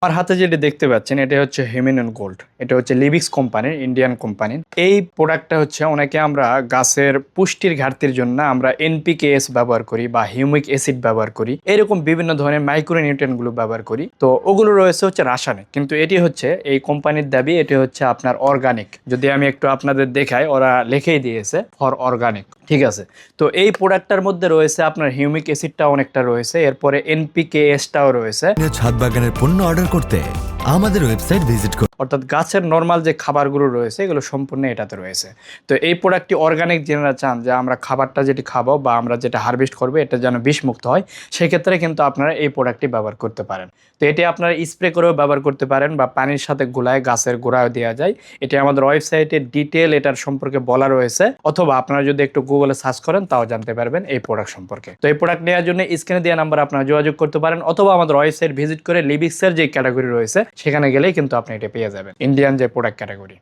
আমার হাতে যেটা দেখতে পাচ্ছেন এটা হচ্ছে হিমেনন গোল্ড। এটা হচ্ছে লিবিক্স কোম্পানির, ইন্ডিয়ান কোম্পানির। এই প্রোডাক্টটা হচ্ছে অনেকে আমরা গাছের পুষ্টির ঘাটতির জন্য আমরা এনপিকেএস ব্যবহার করি বা হিউমিক অ্যাসিড ব্যবহার করি, এরকম বিভিন্ন ধরনের মাইক্রোনিউট্রিয়েন্ট গুলো ব্যবহার করি। তো ওগুলো রয়েছে হচ্ছে রাসায়নিক, কিন্তু এটি হচ্ছে এই কোম্পানির দাবি এটি হচ্ছে আপনার অর্গানিক। যদি আমি একটু আপনাদের দেখাই, ওরা লিখেই দিয়েছে ফর অর্গানিক, ঠিক আছে। তো এই প্রোডাক্টটার মধ্যে রয়েছে আপনার হিউমিক অ্যাসিডটা অনেকটা রয়েছে, এরপরে এনপিকেএসটাও রয়েছে। ছাদ বাগানের পণ্য অর্ডার করতে আমাদের ওয়েবসাইট ভিজিট করুন। অর্থাৎ গাছের নর্মাল যে খাবারগুলো রয়েছে এগুলো সম্পূর্ণ এটাতে রয়েছে। তো এই প্রোডাক্টটি অর্গানিক যারা চান যে আমরা খাবারটা যেটি খাবো বা আমরা যেটা হারভেস্ট করবো এটা যেন বিষমুক্ত হয়, সেক্ষেত্রে কিন্তু আপনারা এই প্রোডাক্টটি ব্যবহার করতে পারেন। তো এটি আপনারা স্প্রে করেও ব্যবহার করতে পারেন বা পানির সাথে গুলায় গাছের গোড়ায় দেওয়া যায়। এটি আমাদের ওয়েবসাইটে ডিটেল এটার সম্পর্কে বলা রয়েছে, অথবা আপনারা যদি একটু গুগলে সার্চ করেন তাও জানতে পারবেন এই প্রোডাক্ট সম্পর্কে। তো এই প্রোডাক্ট নেওয়ার জন্য স্ক্রিনে দেওয়া নাম্বার আপনারা যোগাযোগ করতে পারেন, অথবা আমাদের ওয়েবসাইট ভিজিট করে লিবিক্সের যে ক্যাটাগরি রয়েছে সেখানে গেলেই কিন্তু আপনি এটা পেয়ে যাবেন, ইন্ডিয়ান যে প্রোডাক্ট ক্যাটাগরি।